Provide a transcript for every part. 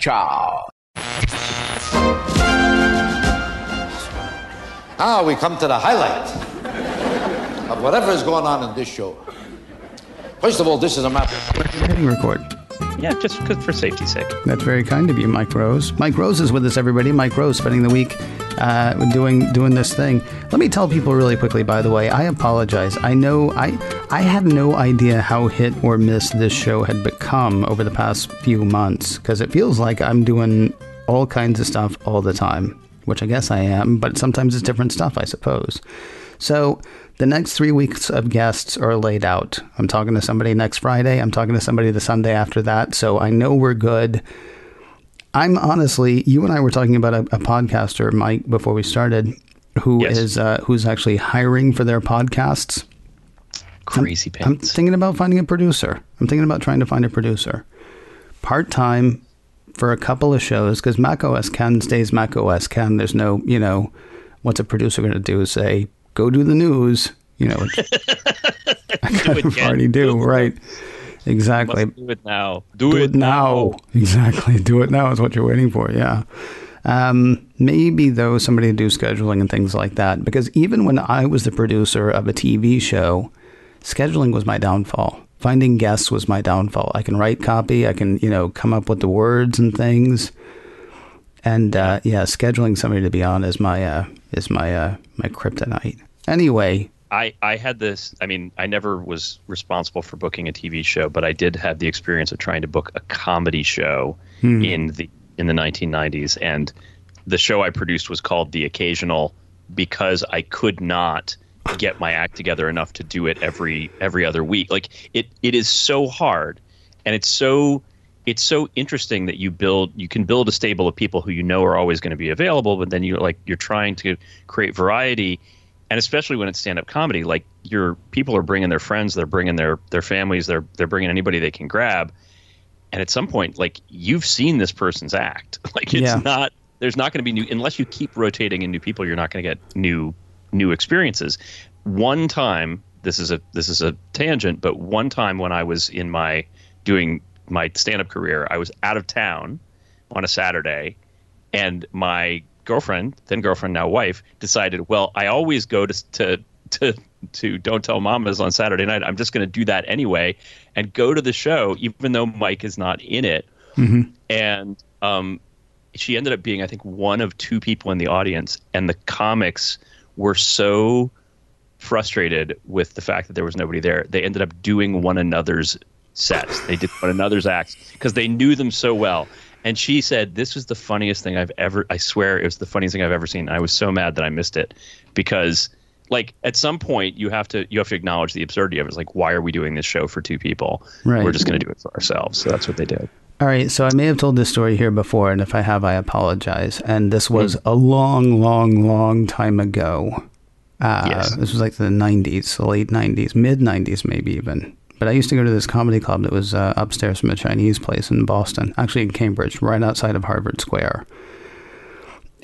Ciao. Now we come to the highlight of whatever is going on in this show. First of all, this is a map. Hitting record. Yeah, just for safety's sake. That's very kind of you, Mike Rose. Mike Rose is with us, everybody. Mike Rose spending the week doing this thing. Let me tell people really quickly, by the way, I apologize. I know I had no idea how hit or miss this show had become over the past few months, because it feels like I'm doing all kinds of stuff all the time, which I guess I am, but sometimes it's different stuff, I suppose. So the next 3 weeks of guests are laid out. I'm talking to somebody next Friday. I'm talking to somebody the Sunday after that. So I know we're good. I'm honestly, you and I were talking about a podcaster, Mike, before we started, who's actually hiring for their podcasts. Crazy pants. I'm thinking about finding a producer. I'm thinking about trying to find a producer. Part-time for a couple of shows, because macOS Ken stays macOS Ken. There's no, what's a producer going to do? Say, go do the news, which I kind of already do, right? Exactly. Do it now. Do it now. Exactly. Do it now is what you're waiting for. Yeah. Maybe though somebody to do scheduling and things like that, because even when I was the producer of a TV show, scheduling was my downfall. Finding guests was my downfall. I can write copy. I can, come up with the words and things. And scheduling somebody to be on is my kryptonite. Anyway, I had this. I mean, I never was responsible for booking a TV show, but I did have the experience of trying to book a comedy show in the 1990s, and the show I produced was called The Occasional because I could not get my act together enough to do it every other week. Like it is so hard, and it's so interesting that you can build a stable of people who are always going to be available, but then you're trying to create variety. And especially when it's stand-up comedy, like your people are bringing their friends, they're bringing their families, they're bringing anybody they can grab. And at some point, like, you've seen this person's act. Like, there's not going to be new, unless you keep rotating in new people, you're not going to get new experiences. One time, this is a tangent, but one time when I was doing my stand-up career, I was out of town on a Saturday, and my then girlfriend, now wife, decided, well, I always go to Don't Tell Mamas on Saturday night. I'm just going to do that anyway and go to the show, even though Mike is not in it. Mm-hmm. And she ended up being, I think, one of two people in the audience, and the comics were so frustrated with the fact that there was nobody there. They ended up doing one another's sets. They did one another's acts because they knew them so well. And she said, this was the funniest thing I swear it was the funniest thing I've ever seen. And I was so mad that I missed it because, like, at some point you have to acknowledge the absurdity of it. It's like, why are we doing this show for two people? Right. We're just going to do it for ourselves. So that's what they did. All right. So I may have told this story here before, and if I have, I apologize. And this was a long, long, long time ago. Yes. This was like the 90s, the late 90s, mid 90s, maybe even. But I used to go to this comedy club that was upstairs from a Chinese place in Boston, actually in Cambridge, right outside of Harvard Square.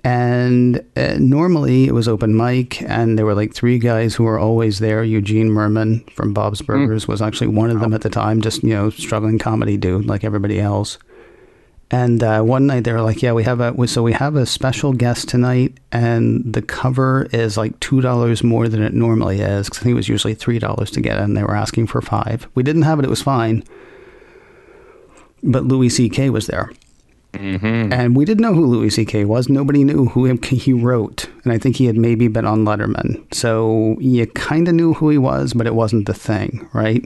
And normally it was open mic, and there were like three guys who were always there. Eugene Merman from Bob's Burgers was actually one of them at the time, just, struggling comedy dude like everybody else. And one night they were like, yeah, we have a special guest tonight, and the cover is like $2 more than it normally is, because I think it was usually $3 to get it, and they were asking for $5. We didn't have it. It was fine. But Louis C.K. was there. Mm-hmm. And we didn't know who Louis C.K. was. Nobody knew who he wrote. And I think he had maybe been on Letterman. So you kind of knew who he was, but it wasn't the thing, right?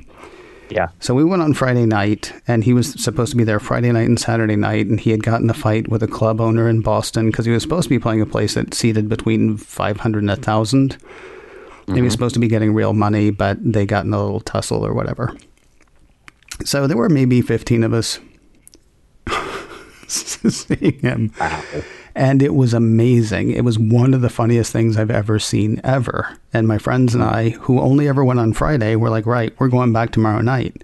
Yeah. So we went on Friday night, and he was supposed to be there Friday night and Saturday night, and he had gotten a fight with a club owner in Boston because he was supposed to be playing a place that seated between 500 and 1,000. Mm-hmm. He was supposed to be getting real money, but they got in a little tussle or whatever. So there were maybe 15 of us seeing him. Wow. And it was amazing. It was one of the funniest things I've ever seen, ever. And my friends and I, who only ever went on Friday, were like, right, we're going back tomorrow night.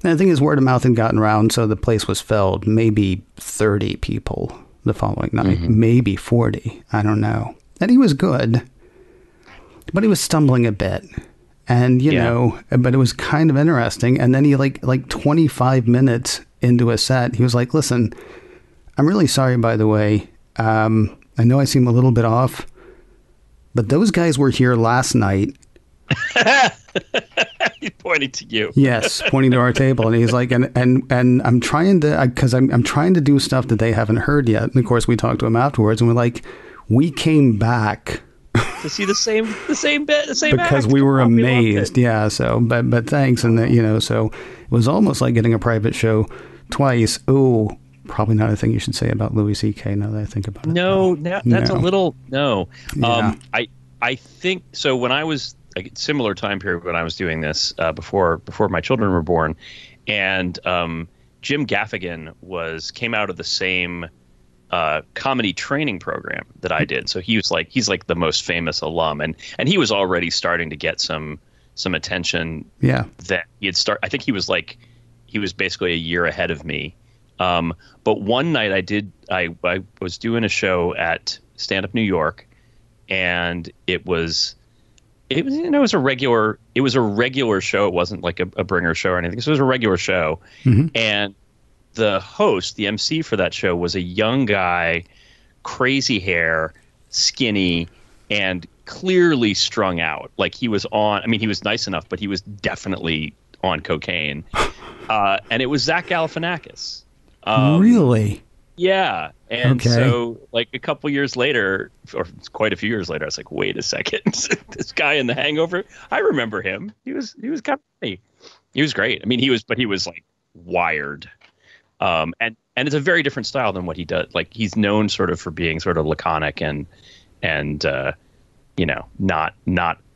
And the thing is, word of mouth had gotten around, so the place was filled. Maybe 30 people the following night. Mm-hmm. Maybe 40. I don't know. And he was good, but he was stumbling a bit. And, you know, but it was kind of interesting. And then he, like 25 minutes into a set, he was like, listen, I'm really sorry, by the way. I know I seem a little bit off, but those guys were here last night. He's pointing to you. Yes, pointing to our table, and he's like, and I'm trying to, because I'm trying to do stuff that they haven't heard yet. And of course, we talked to him afterwards, and we're like, we came back to see the same because act. we were amazed. Yeah. So, but thanks, and so it was almost like getting a private show twice. Oh, probably not a thing you should say about Louis C.K. Now that I think about it. No, that's a little no. Yeah. I think so. When I was a similar time period when I was doing this before my children were born, and Jim Gaffigan came out of the same comedy training program that I did. So he's like the most famous alum, and he was already starting to get some attention. Yeah, that he had I think he was basically a year ahead of me. But one night I was doing a show at Stand Up New York, and it was a regular show. It wasn't like a bringer show or anything. So it was a regular show. Mm-hmm. And the host, the MC for that show, was a young guy, crazy hair, skinny, and clearly strung out. Like he was he was nice enough, but he was definitely on cocaine. And it was Zach Galifianakis. Really? Yeah. And so like a couple years later, or quite a few years later, I was like, wait a second, this guy in The Hangover, I remember him. He was kind of funny. He was great. I mean, he was like wired. And it's a very different style than what he does. Like he's known sort of for being sort of laconic and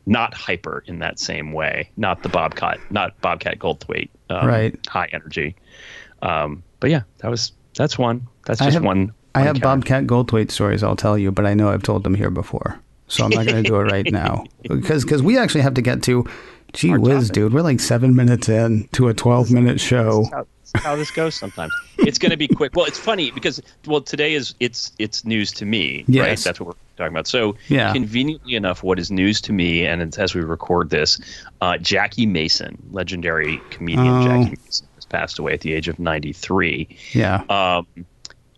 not hyper in that same way. Not Bobcat Goldthwait, right. High energy. But yeah, that's one. That's just one. I have Bobcat Goldthwait stories I'll tell you, but I know I've told them here before, so I'm not going to do it right now because we actually have to get to. Gee whiz, dude, we're like 7 minutes in to a 12-minute show. That's how this goes sometimes. It's going to be quick. Well, it's funny because today it's news to me, yes. Right? That's what we're talking about. So conveniently enough, what is news to me, and it's, as we record this, Jackie Mason, legendary comedian Jackie Mason, has passed away at the age of 93. Yeah.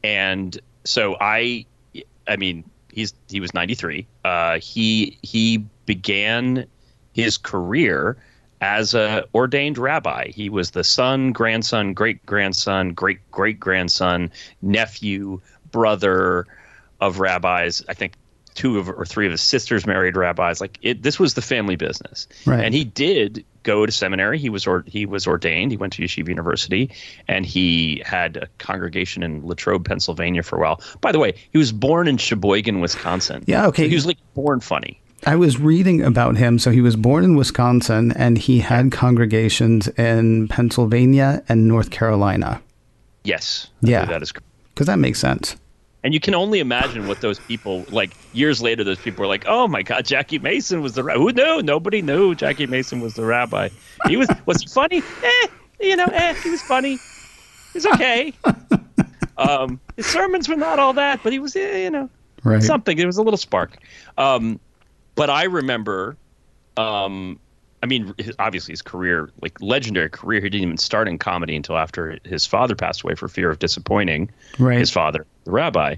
And so he was 93. He began his career as a ordained rabbi. He was the son, grandson, great-grandson, great-great-grandson, nephew, brother of rabbis. I think 2 or 3 of his sisters married rabbis. This was the family business. Right. And he did go to seminary. He was ordained. He went to Yeshiva University, and he had a congregation in Latrobe, Pennsylvania for a while. By the way, he was born in Sheboygan, Wisconsin. Yeah, okay. So he was like born funny. I was reading about him. So he was born in Wisconsin, and he had congregations in Pennsylvania and North Carolina. Yes. Yeah. That is correct. Because that makes sense. And you can only imagine what those people, like years later, those people were like, oh my God, Jackie Mason was the rabbi. Who knew? Nobody knew Jackie Mason was the rabbi. Was he funny? He was funny. He's okay. His sermons were not all that, but he was, right. Something. There was a little spark. But I remember, obviously his career, like legendary career, he didn't even start in comedy until after his father passed away for fear of disappointing his father, the rabbi.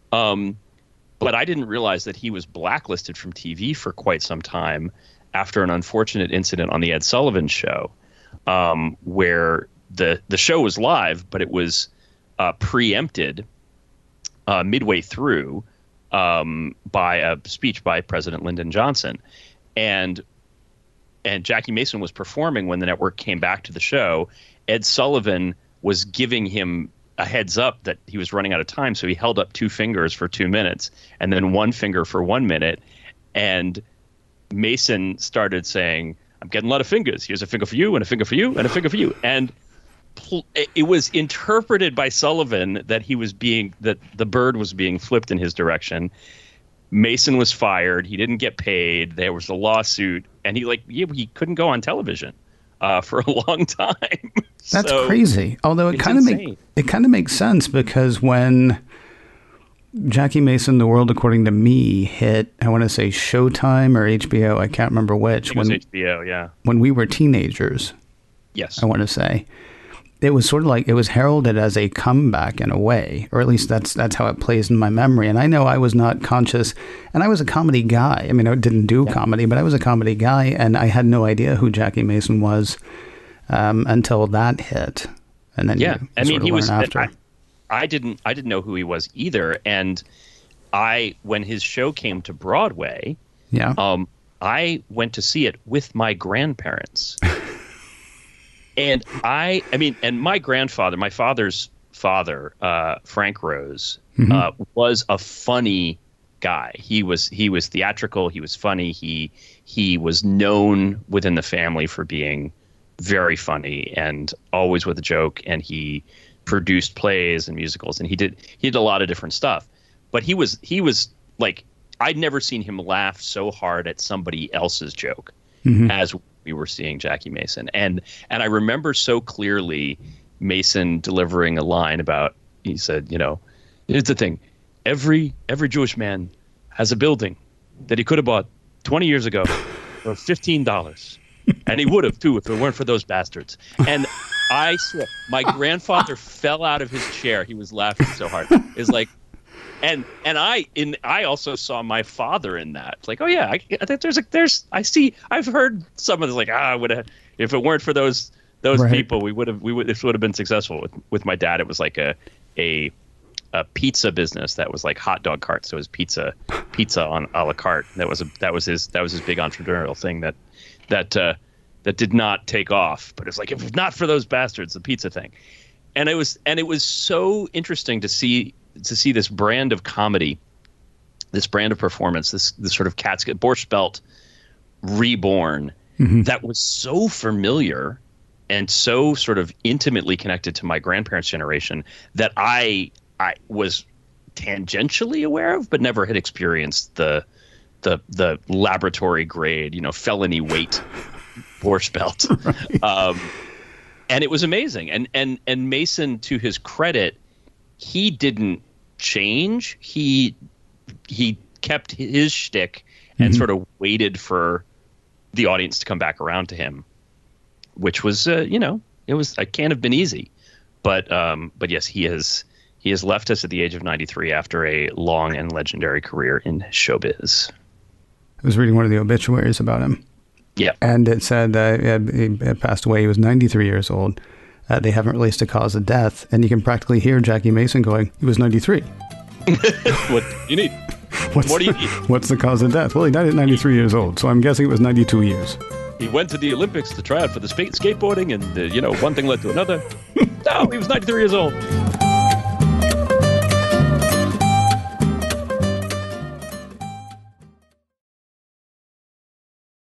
But I didn't realize that he was blacklisted from TV for quite some time after an unfortunate incident on the Ed Sullivan Show, where the show was live, but it was preempted midway through by a speech by President Lyndon Johnson. And Jackie Mason was performing when the network came back to the show. Ed Sullivan was giving him a heads up that he was running out of time, so he held up 2 fingers for 2 minutes and then 1 finger for 1 minute. And Mason started saying, I'm getting a lot of fingers. Here's a finger for you and a finger for you and a finger for you. And it was interpreted by Sullivan that that the bird was being flipped in his direction. Mason was fired. He didn't get paid. There was a lawsuit, and he couldn't go on television for a long time. That's crazy. Although it kind of makes sense, because when Jackie Mason, The World According to Me hit, I want to say Showtime or HBO, I can't remember which. It was HBO, yeah. When we were teenagers. Yes. I want to say. it was sort of like it was heralded as a comeback in a way, or at least that's how it plays in my memory. And I know I was not conscious, and I was a comedy guy. I mean, I didn't do comedy, but I was a comedy guy, and I had no idea who Jackie Mason was until that hit. And then he was after. I didn't know who he was either, and when his show came to Broadway, I went to see it with my grandparents. And and my grandfather, my father's father, Frank Rose, was a funny guy. He was theatrical. He was funny. He was known within the family for being very funny and always with a joke. And he produced plays and musicals, and he did a lot of different stuff. But he was like, I'd never seen him laugh so hard at somebody else's joke as we were seeing Jackie Mason. And I remember so clearly Mason delivering a line about, he said, here's the thing. Every Jewish man has a building that he could have bought 20 years ago for $15. And he would have, too, if it weren't for those bastards. And I swear, my grandfather fell out of his chair. He was laughing so hard. It's like, and I also saw my father in that. It's like, oh yeah, I've heard some of this, like, if it weren't for those people, this would have been successful. With my dad, it was like a pizza business that was like hot dog carts. So it was pizza on a la carte. That was his big entrepreneurial thing that did not take off. But it's like, if not for those bastards, the pizza thing. And it was so interesting to see this brand of comedy, this brand of performance, this sort of Borscht Belt reborn that was so familiar and so sort of intimately connected to my grandparents' generation that I was tangentially aware of, but never had experienced the laboratory grade, felony weight Borscht Belt. Right. And it was amazing. And Mason, to his credit, he didn't change. He kept his shtick and sort of waited for the audience to come back around to him, which was, it can't have been easy. But yes, he has left us at the age of 93 after a long and legendary career in showbiz. I was reading one of the obituaries about him. Yeah. And it said he had passed away. He was 93 years old. They haven't released a cause of death, and you can practically hear Jackie Mason going, he was 93. What do you need? What do you need? What's the cause of death? Well, he died at 93 years old, so I'm guessing it was 92 years. He went to the Olympics to try out for the skateboarding, and, one thing led to another. No, he was 93 years old.